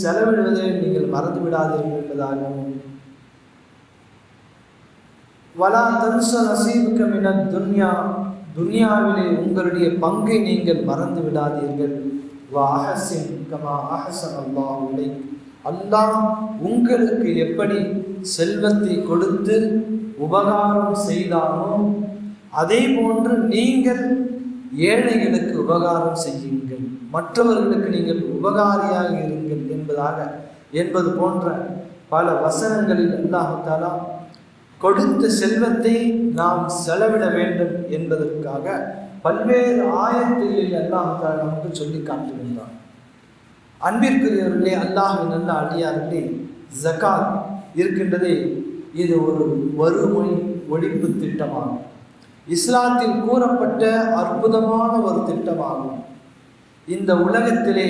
செலவிடுவதை நீங்கள் மறந்து விடாதீர்கள் என்பதாகவும், வலா தன்ஸ நஸீபக மினத் துன்யா, துன்யாவிலே உங்களுடைய பங்கை நீங்கள் மறந்து விடாதீர்கள். வ அஹ்சின் கமா அஹ்ஸன அல்லாஹு இலைக், அல்லாஹ் உங்களுக்கு எப்படி செல்வத்தை கொடுத்து உபகாரம் செய்தானோ அதே போன்று நீங்கள் ஏழைகளுக்கு உபகாரம் செய்யுங்கள், மற்றவர்களுக்கு நீங்கள் உபகாரியாக இருங்கள் என்பது போன்ற பல வசனங்களில் அல்லாஹ் தஆலா கொடுத்த செல்வத்தை நாம் செலவிட வேண்டும் என்பதற்காக பல்வேறு ஆயத்துகளில் அல்லாஹ் தஆலா நமக்கு சொல்லி காட்டுகின்றான். அன்பிற்குரியவர்களே, அல்லாஹ்வின் நல்ல அடியார்களே, ஜகாத் இருக்கின்றதே இது ஒரு வறுமை ஒழிப்பு திட்டமாகும். இஸ்லாத்தில் கூறப்பட்ட அற்புதமான ஒரு திட்டமாகும். இந்த உலகத்திலே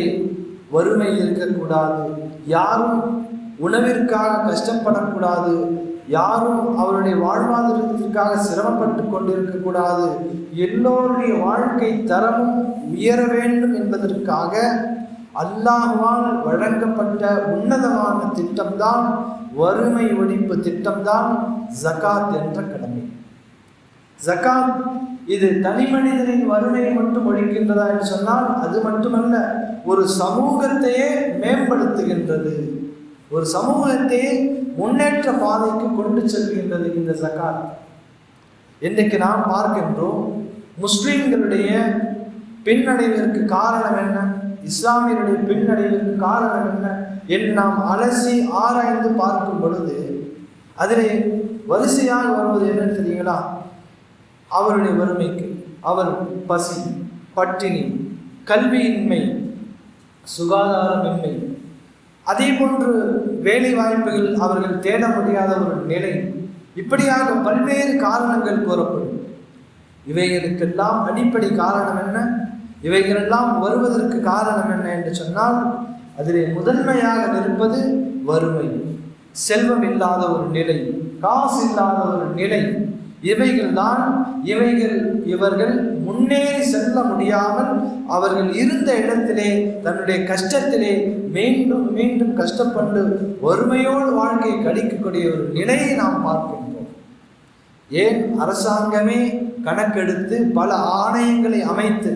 வறுமை இருக்கக்கூடாது, யாரும் உணவிற்காக கஷ்டப்படக்கூடாது, யாரும் அவருடைய வாழ்வாதாரத்திற்காக சிரமப்பட்டு கொண்டிருக்கக்கூடாது, எல்லோருடைய வாழ்க்கை தரமும் உயர வேண்டும் என்பதற்காக அல்லாஹ்வால் வழங்கப்பட்ட உன்னதமான திட்டம்தான் வறுமை ஒழிப்பு திட்டம்தான் ஜகாத் என்ற கடமை. ஜகாத் இது தனி மனிதனின் வறுமையை மட்டும் ஒழிக்கின்றதா என்று சொன்னால் அது மட்டுமல்ல, ஒரு சமூகத்தையே மேம்படுத்துகின்றது, ஒரு சமூகத்தையே முன்னேற்ற பாதைக்கு கொண்டு செல்கின்றது இந்த ஜகாத். இன்றைக்கு நாம் பார்க்கின்றோம், முஸ்லிம்களுடைய பின்னடைவிற்கு காரணம் என்ன, இஸ்லாமியருடைய பின்னடைவிற்கு காரணம் என்ன என்று நாம் அலசி ஆராய்ந்து பார்க்கும் பொழுது அதிலே வரிசையாக வருவது என்னன்னு தெரியுங்களா? அவருடைய வறுமைக்கு, அவர் பசி, பட்டினி, கல்வியின்மை, சுகாதாரமின்மை, அதே போன்று வேலை வாய்ப்புகள் அவர்கள் தேட முடியாத ஒரு நிலை, இப்படியாக பல்வேறு காரணங்கள் கூறப்படும். இவைகளுக்கெல்லாம் அடிப்படை காரணம் என்ன, இவைகளெல்லாம் வருவதற்கு காரணம் என்ன என்று சொன்னால் அதிலே முதன்மையாக நிற்பது வறுமை, செல்வம் இல்லாத ஒரு நிலை, காசு இல்லாத ஒரு நிலை. இவர்கள் முன்னேறி செல்ல முடியாமல் அவர்கள் இருந்த இடத்திலே தன்னுடைய கஷ்டத்திலே மீண்டும் மீண்டும் கஷ்டப்பட்டு வறுமையோடு வாழ்க்கையை கழிக்கக்கூடிய ஒரு நிலையை நாம் பார்க்கின்றோம். ஏன் அரசாங்கமே கணக்கெடுத்து பல ஆணையங்களை அமைத்து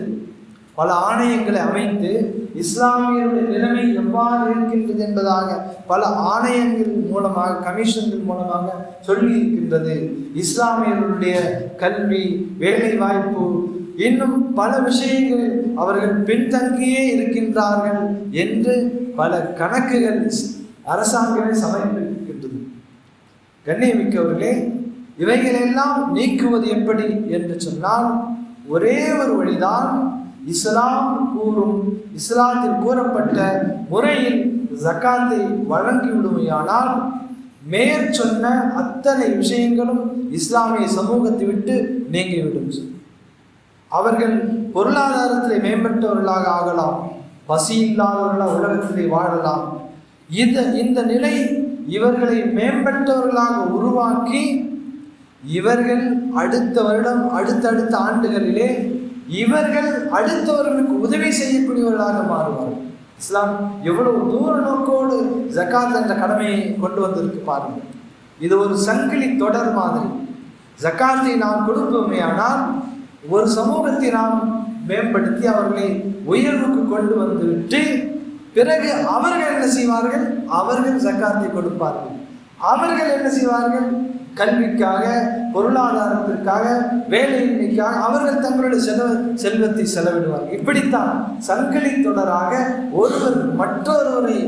இஸ்லாமியருடைய நிலைமை எவ்வாறு இருக்கின்றது என்பதாக பல ஆணையங்கள் மூலமாக, கமிஷன்கள் மூலமாக சொல்லி இருக்கின்றது. இஸ்லாமியர்களுடைய கல்வி, வேலை வாய்ப்பு, இன்னும் பல விஷயங்களில் அவர்கள் பின்தங்கியே இருக்கின்றார்கள் என்று பல கணக்குகள் அரசாங்கமே சமர்ப்பிக்கின்றது. கண்ணியமிக்கவர்களே, இவைகளெல்லாம் நீக்குவது எப்படி என்று சொன்னால் ஒரே ஒரு வழிதான், இஸ்லாத்தில் கூறப்பட்ட முறையில் ஜகாத்தை வழங்கிவிடுமையானால் மேற்சொன்ன அத்தனை விஷயங்களும் இஸ்லாமிய சமூகத்தை விட்டு நீங்கிவிடும். அவர்கள் பொருளாதாரத்திலே மேம்பட்டவர்களாக ஆகலாம், பசி இல்லாதவர்களாக உலகத்திலே வாழலாம். இந்த நிலை இவர்களை மேம்பட்டவர்களாக உருவாக்கி இவர்கள் அடுத்த வருடம், அடுத்தடுத்த ஆண்டுகளிலே இவர்கள் அடுத்தவர்களுக்கு உதவி செய்யக்கூடியவர்களாக மாறுவார்கள். இஸ்லாம் எவ்வளவு தூர நோக்கோடு ஜகாத் என்ற கடமையை கொண்டு வந்திருக்கு பாருங்கள். இது ஒரு சங்கிலி தொடர் மாதிரி. ஜகாத்தை நாம் கொடுப்போமே ஆனால் ஒரு சமூகத்தை நாம் மேம்படுத்தி அவர்களை உயர்வுக்கு கொண்டு வந்துவிட்டு பிறகு அவர்கள் என்ன செய்வார்கள், அவர்கள் ஜகாத்தை கொடுப்பார்கள். அவர்கள் என்ன செய்வார்கள், கல்விக்காக, பொருளாதாரத்திற்காக, வேலையின்மைக்காக அவர்கள் தங்களுடைய செல்வத்தை செலவிடுவார்கள். இப்படித்தான் சங்கிலி தொடராக ஒருவர் மற்றொருவரை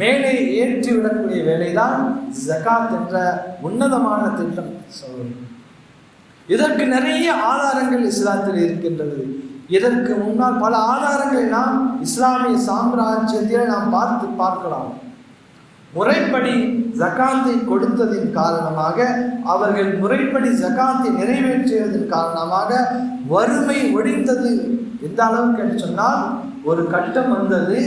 மேலே ஏற்றிவிடக்கூடிய வேலைதான் ஜகாத் என்ற உன்னதமான திட்டம். இதற்கு நிறைய ஆதாரங்கள் இஸ்லாத்தில் இருக்கின்றது. இதற்கு முன்னால் பல ஆதாரங்களை நாம் இஸ்லாமிய சாம்ராஜ்யத்தில் நாம் பார்க்கலாம். முறைப்படி ஜகாத்தை கொடுத்ததின் காரணமாக, அவர்கள் முறைப்படி ஜகாத்தை நிறைவேற்றியதன் காரணமாக வறுமை ஒழிந்தது. எந்த அளவுக்கு என்று சொன்னால் ஒரு கட்டம் வந்தது,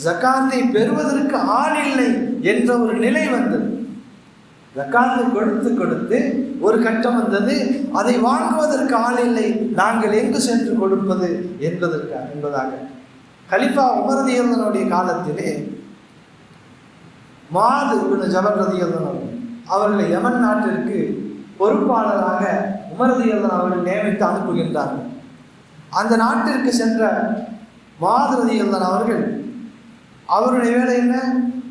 ஜகாத்தை பெறுவதற்கு ஆள் இல்லை என்ற ஒரு நிலை வந்தது. ஜகாத்தை கொடுத்து ஒரு கட்டம் வந்தது, அதை வாங்குவதற்கு ஆள் இல்லை, நாங்கள் எங்கு சென்று கொடுப்பது என்பதாக. கலிஃபா உமர் ரலியல்லாஹு காலத்திலே முஆத் இப்னு ஜபல் ரலியல்லாஹு அன்ஹு அவர்களை யமன் நாட்டிற்கு பொறுப்பாளராக உமர் ரலியல்லாஹு அவர்கள் நியமித்து அனுப்புகின்றார்கள். அந்த நாட்டிற்கு சென்ற முஆத் ரலியல்லாஹு அவர்கள் அவருடைய வேலை என்ன?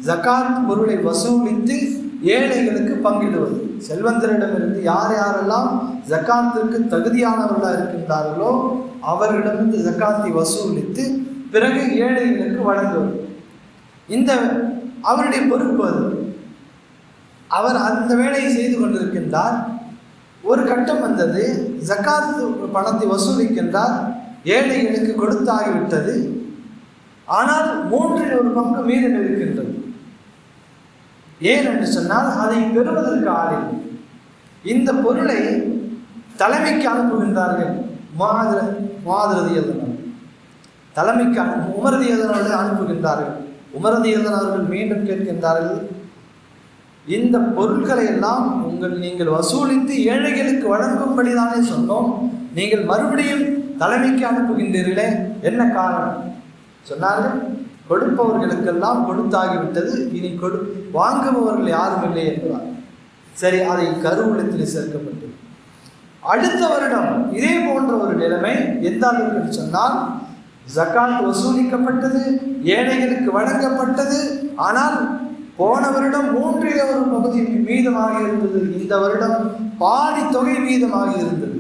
ஜகாத் பொருளை வசூலித்து ஏழைகளுக்கு பங்கிடுவது. செல்வந்தரிடமிருந்து யார் யாரெல்லாம் ஜகாத்திற்கு தகுதியானவர்களாக இருக்கின்றார்களோ அவர்களிடமிருந்து ஜகாத்தை வசூலித்து பிறகு ஏழைகளுக்கு வழங்குவது. இந்த அவருடைய பொறுப்பு அது. அவர் அந்த வேலையை செய்து கொண்டிருக்கின்றார். ஒரு கட்டம் வந்தது, ஜகாத் பணத்தை வசூலிக்கின்றார், ஏழைகளுக்கு கொடுத்தாகிவிட்டது. ஆனால் 1/3 மீதம் இருக்கின்றது. ஏன் என்று சொன்னால் அதை பெறுவதற்கு ஆளில்லை. இந்த பொருளை தலைமைக்கு அனுப்புகின்றார்கள். முஆத் ரலியல்லாஹு தலைமைக்கு உமர் ரலியல்லாஹு அனுப்புகின்றார்கள். உமர் ரலியல்லாஹு அவர்கள் மீண்டும் கேட்கின்றார்கள், இந்த பொருட்களை எல்லாம் நீங்கள் வசூலித்து ஏழைகளுக்கு வழங்கும்படி தானே சொன்னோம், நீங்கள் மறுபடியும் தலைமைக்கு அனுப்புகின்றீர்களே, என்ன காரணம்? சொன்னார்கள், கொடுப்பவர்களுக்கெல்லாம் கொடுத்தாகிவிட்டது, இனி வாங்குபவர்கள் யாரும் இல்லை என்பதால். சரி, அதை கருவூலத்தில் சேர்க்கப்பட்டது. அடுத்த வருடம் இதே போன்ற ஒரு நிலைமை எந்த அளவுக்கு சொன்னால், ஜகாத் வசூலிக்கப்பட்டது, ஏழைகளுக்கு வழங்கப்பட்டது. ஆனால் போன வருடம் 1/3 மீதமாக இருந்தது, இந்த வருடம் பாதி தொகை மீதமாக இருந்தது.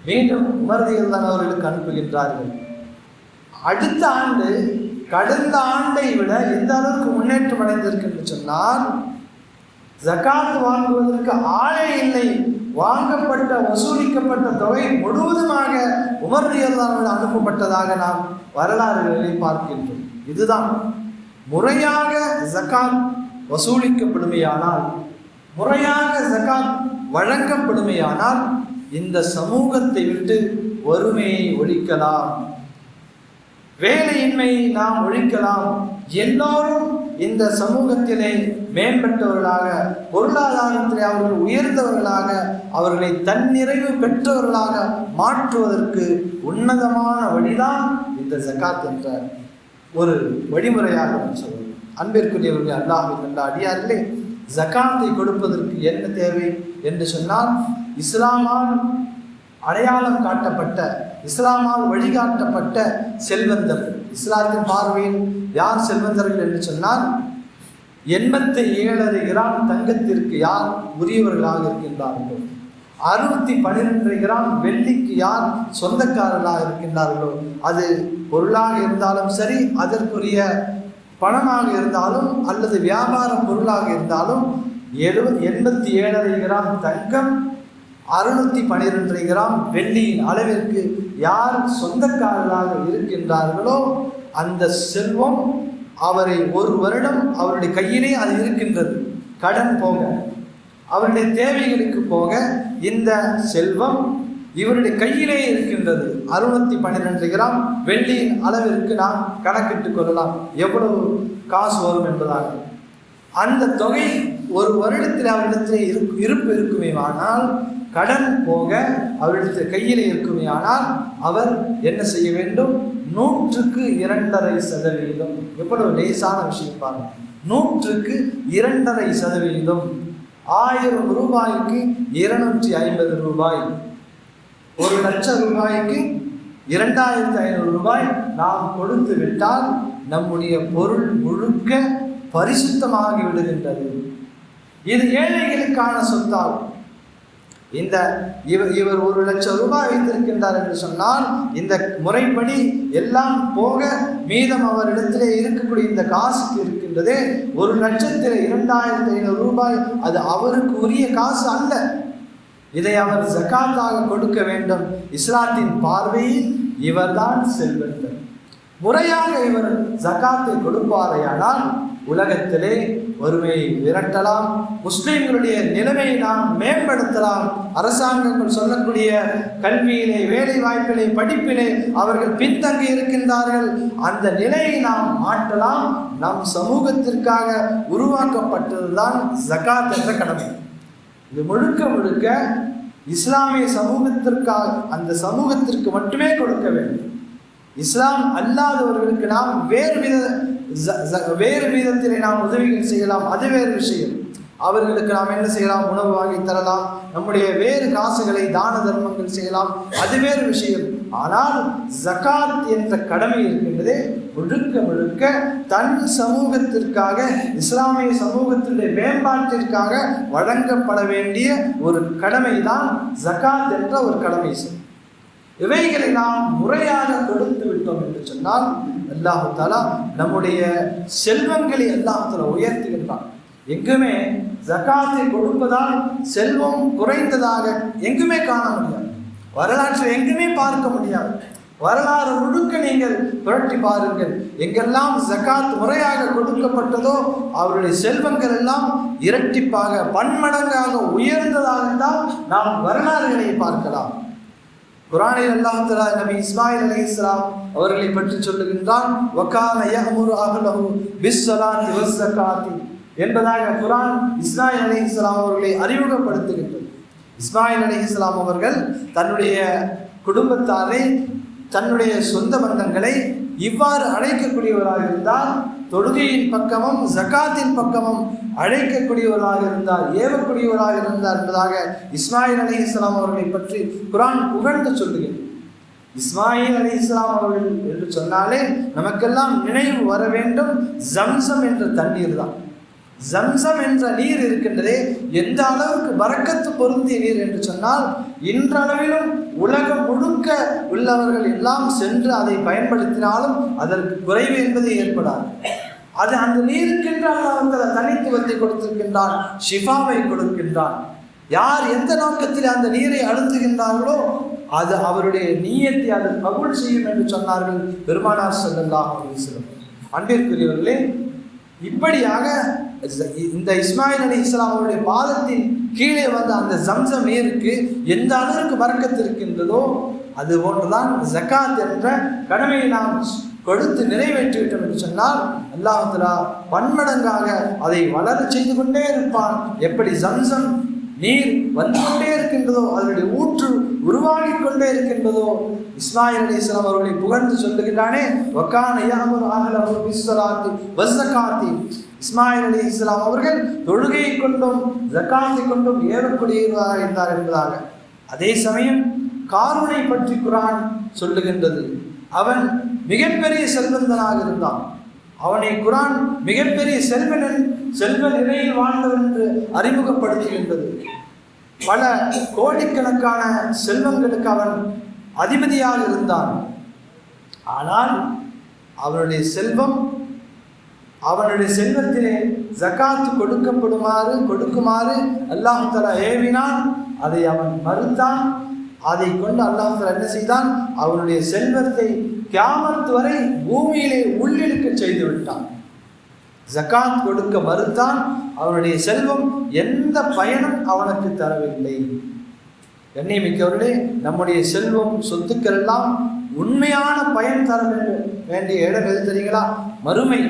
மீண்டும் உமர் ரலியல்லாஹு அவர்களுக்கு அனுப்புகின்றார்கள். அடுத்த ஆண்டு கடந்த ஆண்டை விட எந்த அளவுக்கு முன்னேற்றம் அடைந்திருக்கு என்று சொன்னால், ஜகாத் வாங்குவதற்கு ஆளே இல்லை, வாங்கப்பட்ட வசூலிக்கப்பட்ட தொகை முழுவதுமாக உமர் ரலியல்லாஹு அன்ஹு அனுப்பப்பட்டதாக நாம் வரலாறுகளை பார்க்கின்றோம். இதுதான் முறையாக ஜகாத் வசூலிக்கப்படுமையானால், முறையாக ஜகாத் வழங்கப்படுமையானால் இந்த சமூகத்தை விட்டு வறுமையை ஒழிக்கலாம், வேலையின்மையை நாம் ஒழிக்கலாம். எல்லோரும் இந்த சமூகத்திலே மேம்பட்டவர்களாக, பொருளாதாரத்திலே அவர்கள் உயர்ந்தவர்களாக, அவர்களை தன்னிறைவு பெற்றவர்களாக மாற்றுவதற்கு உன்னதமான வழிதான் இந்த ஜகாத் என்ற ஒரு வழிமுறையாக சொல்வது. அன்பிற்குரியவர்கள், அல்லாஹ்வின் நல்ல அடியார்களே, ஜகாத்தை கொடுப்பதற்கு என்ன தேவை என்று சொன்னால், இஸ்லாமால் அடையாளம் காட்டப்பட்ட, இஸ்லாமால் வழிகாட்டப்பட்ட செல்வந்தர்கள். இஸ்லாத்தின் பார்வையில் யார் செல்வந்தர்கள் என்று சொன்னால், 87.5 கிராம் தங்கத்திற்கு யார் உரியவர்களாக இருக்கின்றார்களோ, 612 கிராம் வெள்ளிக்கு யார் சொந்தக்காரர்களாக இருக்கின்றார்களோ, அது பொருளாக இருந்தாலும் சரி, அதற்குரிய பணமாக இருந்தாலும் அல்லது வியாபார பொருளாக இருந்தாலும், 87.5 கிராம் தங்கம், 612 கிராம் வெள்ளியின் அளவிற்கு யார் சொந்தக்காரர்களாக இருக்கின்றார்களோ அந்த செல்வம் அவரை ஒரு வருடம் அவருடைய கையிலே அது இருக்கின்றது. கடன் போக, அவருடைய தேவைகளுக்கு போக இந்த செல்வம் இவருடைய கையிலே இருக்கின்றது. 612 கிராம் வெள்ளியின் அளவிற்கு நாம் கணக்கிட்டுக் கொள்ளலாம் எவ்வளவு காசு வரும் என்பதாக. அந்த தொகை ஒரு வருடத்தில் அவரிடத்தில் இருப்பு இருக்குமேயானால், கடன் போக அவரிடத்தில் கையில் இருக்குமே ஆனால், அவர் என்ன செய்ய வேண்டும்? 100க்கு 2.5%. எவ்வளவு லேசான விஷயம் பாருங்க. 100க்கு 2.5%. 1000 ரூபாய்க்கு 250 ரூபாய், 1 லட்சம் ரூபாய்க்கு 2500 ரூபாய் நாம் கொடுத்து விட்டால் நம்முடைய பொருள் முழுக்க பரிசுத்தமாகி விடுகின்றது. இது ஏழைகளுக்கான சொத்தாகும். இவர் 1 லட்சம் ரூபாய் வைத்திருக்கின்றார் என்று சொன்னால், இந்த முறைப்படி எல்லாம் போக மீதம் அவரிடத்திலே இருக்கக்கூடிய இந்த காசுக்கு இருக்கின்றதே 1,02,500 ரூபாய், அது அவருக்கு உரிய காசு அல்ல. இதை அவர் ஜகாத்தாக கொடுக்க வேண்டும். இஸ்லாத்தின் பார்வையில் இவர்தான் செல்வந்தர். முறையாக இவர் ஜகாத்தை கொடுப்பாரையானால் உலகத்திலே வறுமையை விரட்டலாம், முஸ்லிம்களுடைய நிலைமையை நாம் மேம்படுத்தலாம். அரசாங்கங்கள் சொல்லக்கூடிய கல்வியிலே, வேலை வாய்ப்பிலே, படிப்பிலே அவர்கள் பின்தங்கி இருக்கின்றார்கள், அந்த நிலையை நாம் மாற்றலாம். நம் சமூகத்திற்காக உருவாக்கப்பட்டதுதான் ஜகாத் என்ற கடமை. இது முழுக்க முழுக்க இஸ்லாமிய சமூகத்திற்காக, அந்த சமூகத்திற்கு மட்டுமே கொடுக்க வேண்டும். இஸ்லாம் அல்லாதவர்களுக்கு நாம் வேறு விதத்திலே நாம் உதவிகள் செய்யலாம், அது வேறு விஷயம். அவர்களுக்கு நாம் என்ன செய்யலாம்? உணவு வாங்கி தரலாம், நம்முடைய வேறு காசுகளை தான தர்மங்கள் செய்யலாம், அது வேறு விஷயம். ஆனால் ஜகாத் என்ற கடமை இருக்கின்றதே முழுக்க முழுக்க தன் சமூகத்திற்காக, இஸ்லாமிய சமூகத்தினுடைய மேம்பாட்டிற்காக வழங்கப்பட வேண்டிய ஒரு கடமை தான் ஜகாத் என்ற ஒரு கடமை. இவைகளை நாம் முறையாக கொடுத்து விட்டோம் என்று சொன்னால் அல்லாஹ் தஆலா நம்முடைய செல்வங்களை அல்லாஹ் தஆலா உயர்த்துகின்றான். எங்குமே ஜகாத்தை கொடுப்பதால் செல்வம் குறைந்ததாக எங்குமே காண முடியாது, வரலாற்றில் எங்குமே பார்க்க முடியாது. வரலாறு முழுக்க நீங்கள் புரட்டி பாருங்கள், எங்கெல்லாம் ஜகாத் முறையாக கொடுக்கப்பட்டதோ அவருடைய செல்வங்கள் எல்லாம் இரட்டிப்பாக பன்மடங்காக உயர்ந்ததாகத்தான் நாம் வரலாறுகளை பார்க்கலாம். குர்ஆனில் அல்லாஹ் தஆலா நபி இஸ்மாயில் அலைஹிஸ்ஸலாம் அவர்களை பற்றி சொல்லுகின்றான், வகான யஅமுரு அஹ்லஹு பிஸ்ஸலாத்தி வஸ்ஸகாத்தி என்பதாக குர்ஆன் இஸ்மாயில் அலைஹிஸ்ஸலாம் அவர்களை அறிமுகப்படுத்துகின்றது. இஸ்மாயில் அலைஹிஸ்ஸலாம் அவர்கள் தன்னுடைய குடும்பத்தாரை, தன்னுடைய சொந்த பந்தங்களை இவ்வாறு அழைக்கக்கூடியவராக இருந்தால், தொழுகையின் பக்கமும் ஜகாத்தின் பக்கமும் அழைக்கக்கூடியவராக இருந்தார், ஏவக்கூடியவராக இருந்தார் என்பதாக இஸ்மாயில் அலைஹிஸ்ஸலாம் அவர்களை பற்றி குர்ஆன் புகழ்ந்து சொல்லுகிறது. இஸ்மாயில் அலைஹிஸ்ஸலாம் அவர்கள் என்று சொன்னாலே நமக்கெல்லாம் நினைவு வர வேண்டும் ஜம்சம் என்ற தண்ணீர் தான். ஜம்சம் என்ற நீர் இருக்கின்றதே எந்த அளவுக்கு பரக்கத்து பொருந்திய நீர் என்று சொன்னால், இன்றளவிலும் உலகம் முழுக்க உள்ளவர்கள் எல்லாம் சென்று அதை பயன்படுத்தினாலும் அதற்கு குறைவு என்பது ஏற்படாது. அது அந்த நீருக்கென்று அல்லாஹ் தனித்துவத்தை கொடுத்திருக்கின்றான், ஷிஃபாவை கொடுக்கின்றான். யார் எந்த நோக்கத்தில் அந்த நீரை அருந்துகின்றார்களோ அது அவருடைய நியத்தை அது கபூல் செய்யும் என்று சொன்னார்கள் பெருமானார் ஸல்லல்லாஹு அலைஹி வஸல்லம். அன்பிற்குரியவர்களே, இப்படியாக இந்த இஸ்மாயில் அலைஹிஸ்ஸலாம் அவருடைய பாதத்தின் கீழே வந்த அந்த ஜம்சம் நீருக்கு எந்த அளவிற்கு பரக்கத்து இருக்கின்றதோ அது போன்றுதான் ஜகாத் என்ற கடமையை நாம் கொடுத்து நிறைவேற்றிவிட்டோம் என்று சொன்னால் அல்லாஹ் தஆலா பன்மடங்காக அதை வளர செய்து கொண்டே இருப்பான். எப்படி ஜம்சம் நீர் வந்து கொண்டே இருக்கின்றதோ, அதனுடைய ஊற்று உருவாகி கொண்டே இருக்கின்றதோ, இஸ்மாயில் அலைஹிஸ்ஸலாம் அவர்களை புகழ்ந்து சொல்லுகின்றானே, வகான யஅமுரு அஹ்லஹு பிஸ்ஸலாத்தி வஸ்ஸகாத்தி. இஸ்மாயில் அலைஹிஸ்ஸலாம் அவர்கள் தொழுகையை கொண்டும் ஜகாத்தை கொண்டும் ஏவக்கூடியவராக இருந்தார் என்பதாக. அதே சமயம் காரூனை பற்றி குர்ஆன் சொல்லுகின்றது. அவன் மிகப்பெரிய செல்வந்தனாக இருந்தான். அவனை குர்ஆன் மிகப்பெரிய செல்வ நிலையில் வாழ்ந்தவன் என்று அறிமுகப்படுத்துகின்றது. பல கோடிக்கணக்கான செல்வங்களுக்கு அவன் அதிபதியாக இருந்தான். ஆனால் அவனுடைய செல்வத்திலே ஜகாத் கொடுக்குமாறு அல்லாஹ் தஆலா ஏவினான். அதை அவன் மறுத்தான். அதை கொண்டு அல்லாஹ் தஆலா என்ன செய்தான்? அவனுடைய செல்வத்தை கியாமத் வரை பூமியிலே உள்ளிழுக்க செய்து விட்டான். ஜகாத் கொடுக்க மறுத்தான். அவனுடைய செல்வம் எந்த பயனும் அவனுக்கு தரவில்லை. கண்ணியமிக்கவர்களே, நம்முடைய செல்வம் சொத்துக்கள் எல்லாம் உண்மையான பயன் தர வேண்டிய இடம் எது தெரியுங்களா? மறுமை.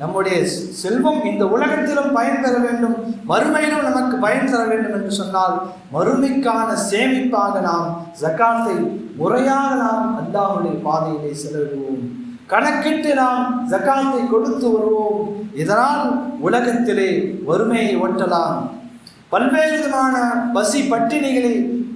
நம்முடைய செல்வம் இந்த உலகத்திலும் பயன் பெற வேண்டும், மறுமையிலும் நமக்கு பயன் தர வேண்டும் என்று சொன்னால் மறுமைக்கான சேமிப்பாக நாம் ஜகாத்தை முறையாக நாம் அல்லாஹ்வுடைய பாதையிலே செலவிடுவோம். கணக்கிட்டு நாம் ஜகாத்தை கொடுத்து வருவோம். இதனால் உலகத்திலே வறுமையை ஒட்டலாம், பல்வேறு விதமான பசி பட்டினிகளை,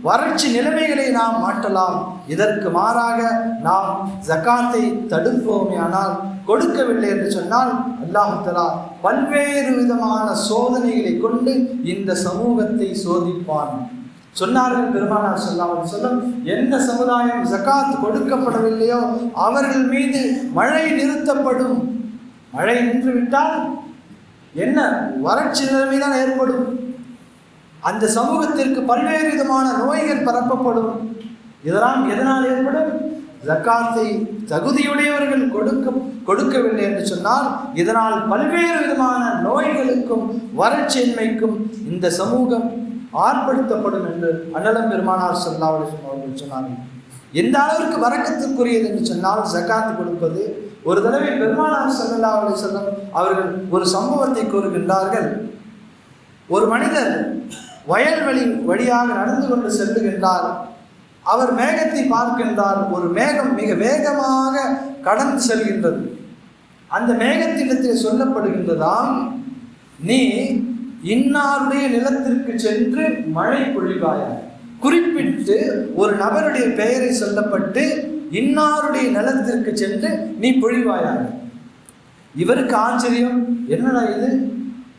வறட்சி நிலைமைகளை நாம் மாற்றலாம். இதற்கு மாறாக நாம் ஜகாத்தை தடுப்போமே ஆனால், கொடுக்கவில்லை என்று சொன்னால் அல்லாஹ் தஆலா பல்வேறு விதமான சோதனைகளை கொண்டு இந்த சமூகத்தை சோதிப்பான். சொன்னார்கள் பெருமானார் ஸல்லல்லாஹு அலைஹி வஸல்லம், எந்த சமுதாயம் ஜகாத் கொடுக்கப்படவில்லையோ அவர்கள் மீது மழை நிறுத்தப்படும். மழை நின்றுவிட்டால் என்ன வறட்சி நிலைமைதான் ஏற்படும். அந்த சமூகத்திற்கு பல்வேறு விதமான நோய்கள் பரப்பப்படும். இதெல்லாம் எதனால் ஏற்படும்? ஜகாத்தை தகுதியுடையவர்கள் கொடுக்கவில்லை என்று சொன்னால் இதனால் பல்வேறு விதமான நோய்களுக்கும் வறட்சியின்மைக்கும் இந்த சமூகம் ஆட்படுத்தப்படும் என்று அண்ணலம் பெருமானார் ஸல்லல்லாஹு அலைஹி வஸல்லம் அவர்கள் சொன்னார்கள். எந்த அளவிற்கு வரக்கத்துக்குரியது என்று சொன்னால் ஜகாத் கொடுப்பது. ஒரு தடவை பெருமானார் ஸல்லல்லாஹு அலைஹி வஸல்லம் அவர்கள் ஒரு சம்பவத்தை கூறுகின்றார்கள். ஒரு மனிதர் வயல்வெளி வழியாக நடந்து கொண்டு செல்லுகின்றார். அவர் மேகத்தை பார்க்கின்றார். ஒரு மேகம் மிக வேகமாக கடந்து செல்கின்றது. அந்த மேகத்திடத்தில் சொல்லப்படுகின்றதாம், நீ இன்னாருடைய நிலத்திற்கு சென்று மழை பொழிவாயாக. குறிப்பிட்டு ஒரு நபருடைய பெயரை சொல்லப்பட்டு இன்னாருடைய நிலத்திற்கு சென்று நீ பொழிவாயாக. இவருக்கு ஆச்சரியம், என்னடா இது,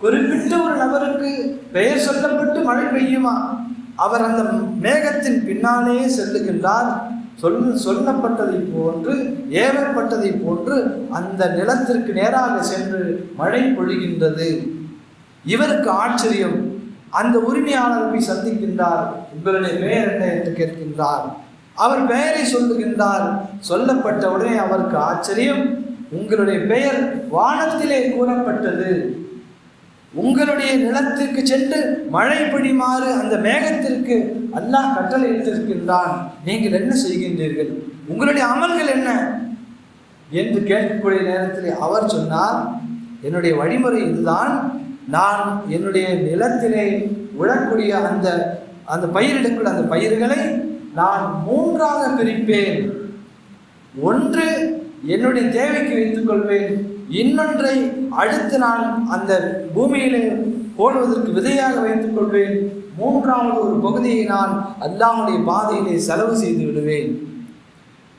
குறிப்பிட்ட ஒரு நபருக்கு பெயர் சொல்லப்பட்டு மழை பெய்யுமா? அவர் அந்த மேகத்தின் பின்னாலே செல்லுகின்றார். சொல்லப்பட்டதை போன்று, ஏவப்பட்டதை போன்று அந்த நிலத்திற்கு நேராக சென்று மழை பொழிகின்றது. இவருக்கு ஆச்சரியம். அந்த உரிமையாளர் போய் சந்திக்கின்றார். உங்களுடைய பெயர் என்ன என்று கேட்கின்றார். அவர் பெயரை சொல்லுகின்றார். சொல்லப்பட்ட உடனே அவருக்கு ஆச்சரியம். உங்களுடைய பெயர் வானத்திலே கூறப்பட்டது. உங்களுடைய நிலத்திற்கு சென்று மழை பொழியுமாறு அந்த மேகத்திற்கு அல்லாஹ் கட்டளை இட்டிருக்கின்றான். நீங்கள் என்ன செய்கின்றீர்கள்? உங்களுடைய அமல்கள் என்ன என்று கேட்கக்கூடிய நேரத்தில் அவர் சொன்னார், என்னுடைய வழிமுறை இதுதான். நான் என்னுடைய நிலத்திலே விழக்கூடிய அந்த பயிரிடக்கூடிய அந்த பயிர்களை நான் 3ஆக பிரிப்பேன். ஒன்று என்னுடைய தேவைக்கு வைத்துக் கொள்வேன், இன்னொன்றை அடுத்து நான் அந்த பூமியிலே போடுவதற்கு விதையாக வைத்துக் கொள்வேன், 3வது ஒரு பகுதியை நான் அல்லாஹ்வுடைய பாதையிலே செலவு செய்து விடுவேன்.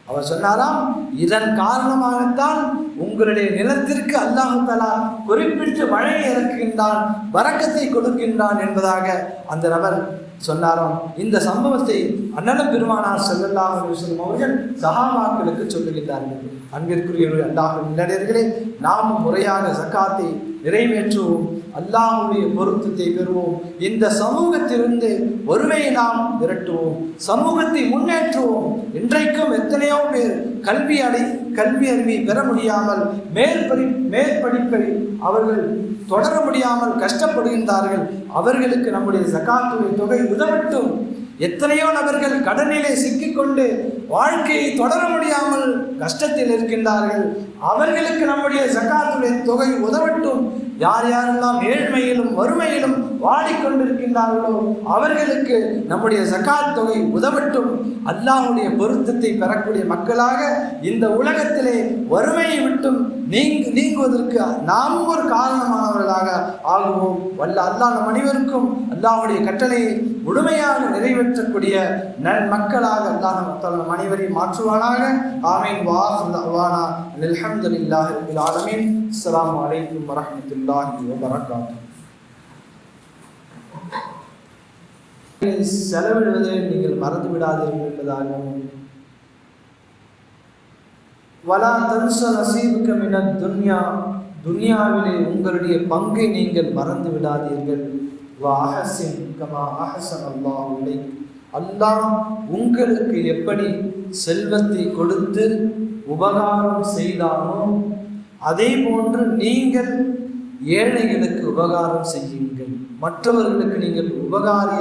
அவர் சொன்னாராம், இதன் காரணமாகத்தான் உங்களுடைய நிலத்திற்கு அல்லாஹ் தஆலா குறிப்பிட்டு மழையை இறக்குகின்றான், பரக்கத்தை கொடுக்கின்றான் என்பதாக அந்த நபர் சொன்னாராம். இந்த சம்பவத்தை அண்ணலம் பெருமானார் ஸல்லல்லாஹு அலைஹி வஸல்லம் அவர்கள் சஹாபாக்களுக்கு சொல்லுகின்றார்கள். அன்பிற்குரிய அல்லாஹ்வின் நல்லடியார்களே, நாம் முறையாக ஜகாத்தை நிறைவேற்றுவோம், அல்லாஹ்வுடைய பொருத்தத்தை பெறுவோம், இந்த சமூகத்திலிருந்து ஒருமையை நாம் விரட்டுவோம், சமூகத்தை முன்னேற்றுவோம். இன்றைக்கும் எத்தனையோ பேர் கல்வி அறிவை பெற முடியாமல் மேற்படிப்பை அவர்கள் தொடர முடியாமல் கஷ்டப்படுகின்றார்கள். அவர்களுக்கு நம்முடைய ஜகாத்துடைய தொகை உதவட்டும். எத்தனையோ நபர்கள் கடனிலே சிக்கிக்கொண்டு வாழ்க்கையை தொடர முடியாமல் கஷ்டத்தில் இருக்கின்றார்கள். அவர்களுக்கு நம்முடைய ஜகாத்துடைய தொகை உதவட்டும். யார் யாரெல்லாம் ஏழ்மையிலும் வறுமையிலும் வாடிக்கொண்டிருக்கின்றார்களோ அவர்களுக்கு நம்முடைய ஜகாத் தொகை உதவட்டும். அல்லாஹ்வுடைய பொருத்தத்தை பெறக்கூடிய மக்களாக இந்த உலகத்திலே வறுமையை விட்டும் நீங்குவதற்கு நாம் ஒரு காரணமானவர்களாக ஆகுவோம். வல்ல அல்லாஹ் நம் அனைவருக்கும் அல்லாஹ்வுடைய கட்டளையை முழுமையாக நிறைவேற்றக்கூடிய நன்மக்களாக அல்லாஹ் நம் அனைவரையும் மாற்றுவானாக. ஆமீன். வாஹிரு தஅவானா அல்ஹம்துலில்லாஹி ரப்பில் ஆலமீன். அஸ்ஸலாமு அலைக்கும் வரஹ்மத்துல்லாஹி வபரகாத்துஹு. செலவிடுவதை நீங்கள் மறந்து விடாதீர்கள் என்பதாகவும், வலா தன்ஸ நஸீபக மினத் துன்யா, துன்யாவிலே உங்களுடைய பங்கை நீங்கள் மறந்து விடாதீர்கள். வ அஹ்சின் கமா அஹ்ஸன அல்லாஹு இலைக், அல்லாஹ் உங்களுக்கு எப்படி செல்வத்தை கொடுத்து உபகாரம் செய்தானோ அதே போன்று நீங்கள் ஏழைகளுக்கு உபகாரம் செய்யுங்கள். மற்றவர்களுக்கு நீங்கள் உபகாரியாக